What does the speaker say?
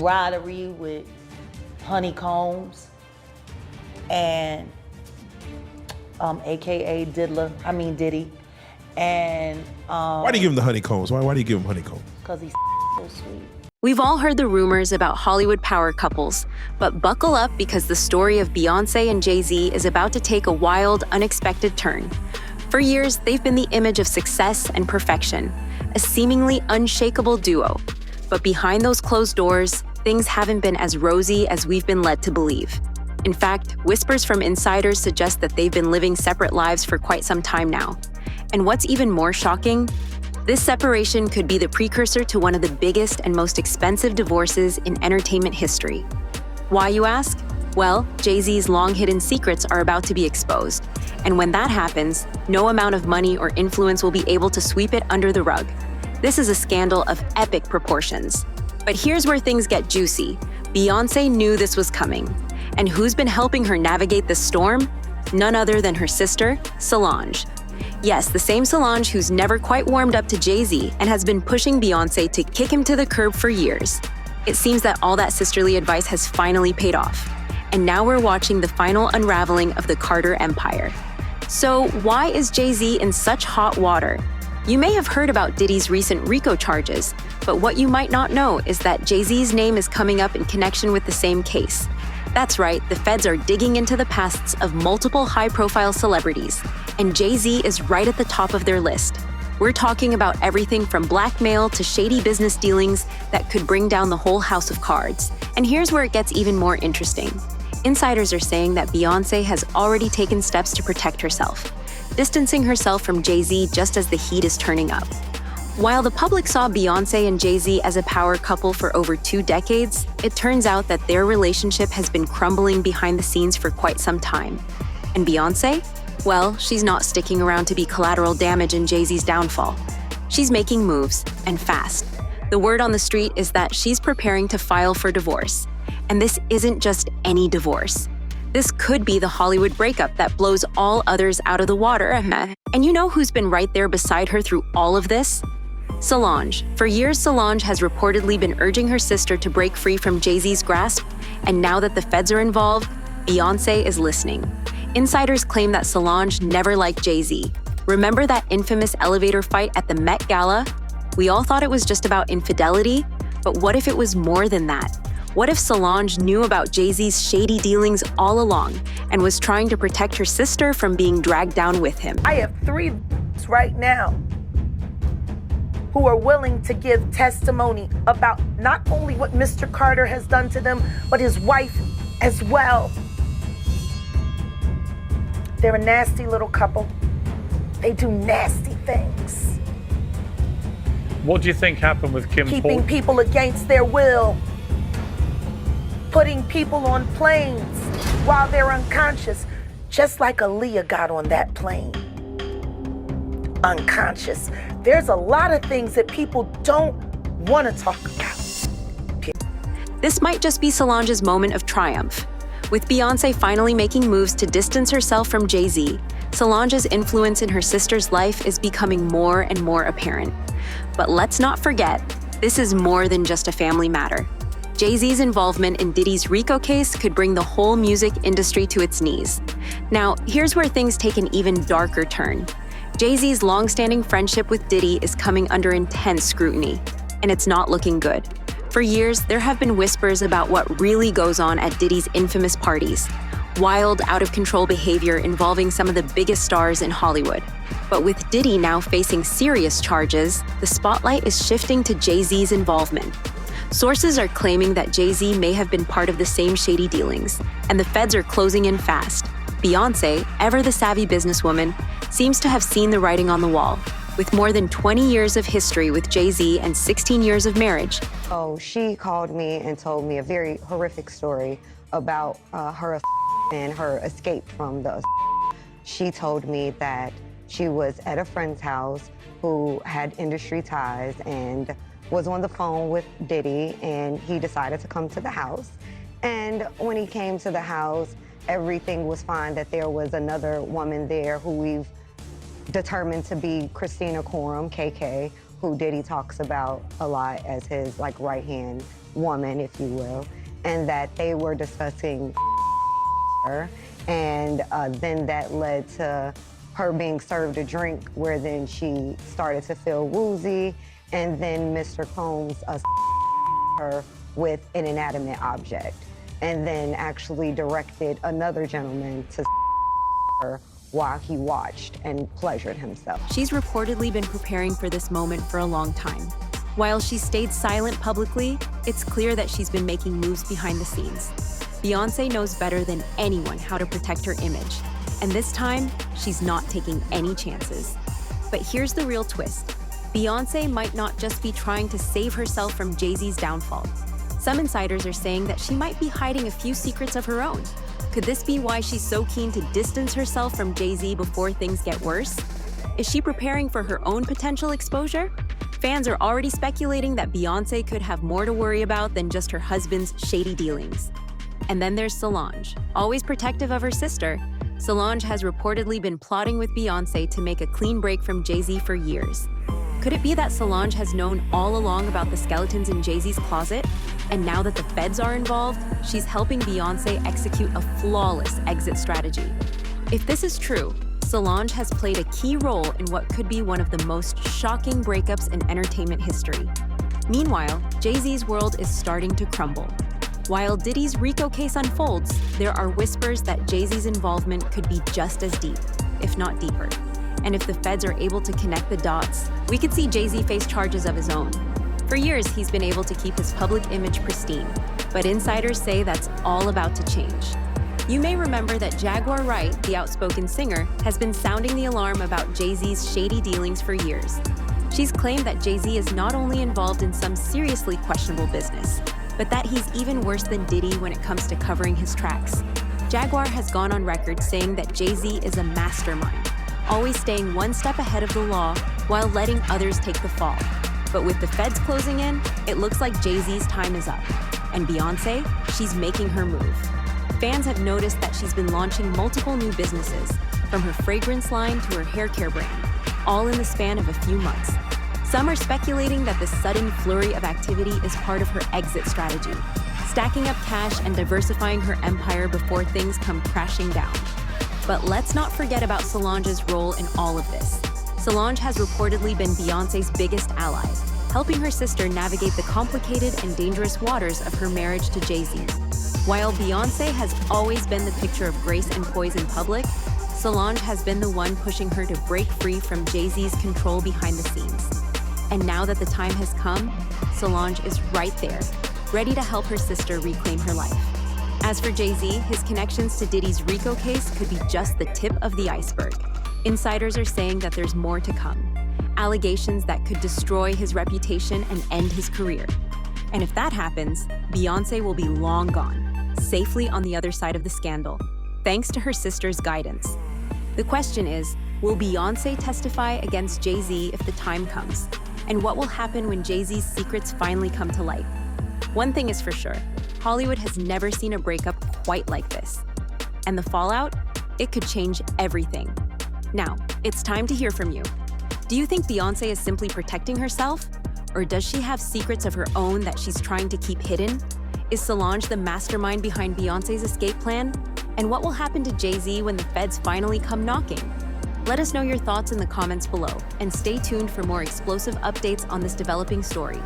camaraderie with honeycombs and AKA Diddy. And why do you give him the honeycombs? Why do you give him honeycombs? Because he's so sweet. We've all heard the rumors about Hollywood power couples, but buckle up because the story of Beyoncé and Jay-Z is about to take a wild, unexpected turn. For years, they've been the image of success and perfection, a seemingly unshakable duo. But behind those closed doors, things haven't been as rosy as we've been led to believe. In fact, whispers from insiders suggest that they've been living separate lives for quite some time now. And what's even more shocking, this separation could be the precursor to one of the biggest and most expensive divorces in entertainment history. Why, you ask? Well, Jay-Z's long-hidden secrets are about to be exposed. And when that happens, no amount of money or influence will be able to sweep it under the rug. This is a scandal of epic proportions. But here's where things get juicy. Beyoncé knew this was coming. And who's been helping her navigate this storm? None other than her sister, Solange. Yes, the same Solange who's never quite warmed up to Jay-Z and has been pushing Beyoncé to kick him to the curb for years. It seems that all that sisterly advice has finally paid off. And now we're watching the final unraveling of the Carter empire. So why is Jay-Z in such hot water? You may have heard about Diddy's recent RICO charges, but what you might not know is that Jay-Z's name is coming up in connection with the same case. That's right, the feds are digging into the pasts of multiple high-profile celebrities, and Jay-Z is right at the top of their list. We're talking about everything from blackmail to shady business dealings that could bring down the whole house of cards. And here's where it gets even more interesting. Insiders are saying that Beyoncé has already taken steps to protect herself, distancing herself from Jay-Z just as the heat is turning up. While the public saw Beyoncé and Jay-Z as a power couple for over 2 decades, it turns out that their relationship has been crumbling behind the scenes for quite some time. And Beyoncé? Well, she's not sticking around to be collateral damage in Jay-Z's downfall. She's making moves, and fast. The word on the street is that she's preparing to file for divorce. And this isn't just any divorce. This could be the Hollywood breakup that blows all others out of the water. And you know who's been right there beside her through all of this? Solange. For years, Solange has reportedly been urging her sister to break free from Jay-Z's grasp, and now that the feds are involved, Beyoncé is listening. Insiders claim that Solange never liked Jay-Z. Remember that infamous elevator fight at the Met Gala? We all thought it was just about infidelity, but what if it was more than that? What if Solange knew about Jay-Z's shady dealings all along and was trying to protect her sister from being dragged down with him? I have 3 right now who are willing to give testimony about not only what Mr. Carter has done to them, but his wife as well. They're a nasty little couple. They do nasty things. What do you think happened with Kim Porter? Keeping people against their will. Putting people on planes while they're unconscious, just like Aaliyah got on that plane. Unconscious. There's a lot of things that people don't want to talk about. This might just be Solange's moment of triumph. With Beyoncé finally making moves to distance herself from Jay-Z, Solange's influence in her sister's life is becoming more and more apparent. But let's not forget, this is more than just a family matter. Jay-Z's involvement in Diddy's RICO case could bring the whole music industry to its knees. Now, here's where things take an even darker turn. Jay-Z's long-standing friendship with Diddy is coming under intense scrutiny, and it's not looking good. For years, there have been whispers about what really goes on at Diddy's infamous parties. Wild, out-of-control behavior involving some of the biggest stars in Hollywood. But with Diddy now facing serious charges, the spotlight is shifting to Jay-Z's involvement. Sources are claiming that Jay-Z may have been part of the same shady dealings, and the feds are closing in fast. Beyoncé, ever the savvy businesswoman, seems to have seen the writing on the wall. With more than 20 years of history with Jay-Z and 16 years of marriage. Oh, she called me and told me a very horrific story about her and her escape from the. She told me that she was at a friend's house who had industry ties and was on the phone with Diddy, and he decided to come to the house. And when he came to the house, everything was fine, that there was another woman there who we've determined to be Christina Coram, KK, who Diddy talks about a lot as his right-hand woman, if you will, and that they were discussing her. And then that led to her being served a drink where then she started to feel woozy, and then Mr. Combs her with an inanimate object, and then actually directed another gentleman to her while he watched and pleasured himself. She's reportedly been preparing for this moment for a long time. While she stayed silent publicly, it's clear that she's been making moves behind the scenes. Beyoncé knows better than anyone how to protect her image, and this time, she's not taking any chances. But here's the real twist. Beyoncé might not just be trying to save herself from Jay-Z's downfall. Some insiders are saying that she might be hiding a few secrets of her own. Could this be why she's so keen to distance herself from Jay-Z before things get worse? Is she preparing for her own potential exposure? Fans are already speculating that Beyoncé could have more to worry about than just her husband's shady dealings. And then there's Solange. Always protective of her sister, Solange has reportedly been plotting with Beyoncé to make a clean break from Jay-Z for years. Could it be that Solange has known all along about the skeletons in Jay-Z's closet? And now that the feds are involved, she's helping Beyoncé execute a flawless exit strategy. If this is true, Solange has played a key role in what could be one of the most shocking breakups in entertainment history. Meanwhile, Jay-Z's world is starting to crumble. While Diddy's RICO case unfolds, there are whispers that Jay-Z's involvement could be just as deep, if not deeper. And if the feds are able to connect the dots, we could see Jay-Z face charges of his own. For years, he's been able to keep his public image pristine, but insiders say that's all about to change. You may remember that Jaguar Wright, the outspoken singer, has been sounding the alarm about Jay-Z's shady dealings for years. She's claimed that Jay-Z is not only involved in some seriously questionable business, but that he's even worse than Diddy when it comes to covering his tracks. Jaguar has gone on record saying that Jay-Z is a mastermind, always staying one step ahead of the law while letting others take the fall. But with the feds closing in, it looks like Jay-Z's time is up. And Beyoncé, she's making her move. Fans have noticed that she's been launching multiple new businesses, from her fragrance line to her hair care brand, all in the span of a few months. Some are speculating that this sudden flurry of activity is part of her exit strategy, stacking up cash and diversifying her empire before things come crashing down. But let's not forget about Solange's role in all of this. Solange has reportedly been Beyoncé's biggest ally, helping her sister navigate the complicated and dangerous waters of her marriage to Jay-Z. While Beyoncé has always been the picture of grace and poise in public, Solange has been the one pushing her to break free from Jay-Z's control behind the scenes. And now that the time has come, Solange is right there, ready to help her sister reclaim her life. As for Jay-Z, his connections to Diddy's RICO case could be just the tip of the iceberg. Insiders are saying that there's more to come, allegations that could destroy his reputation and end his career. And if that happens, Beyoncé will be long gone, safely on the other side of the scandal, thanks to her sister's guidance. The question is, will Beyoncé testify against Jay-Z if the time comes? And what will happen when Jay-Z's secrets finally come to light? One thing is for sure, Hollywood has never seen a breakup quite like this. And the fallout? It could change everything. Now, it's time to hear from you. Do you think Beyoncé is simply protecting herself? Or does she have secrets of her own that she's trying to keep hidden? Is Solange the mastermind behind Beyoncé's escape plan? And what will happen to Jay-Z when the feds finally come knocking? Let us know your thoughts in the comments below, and stay tuned for more explosive updates on this developing story.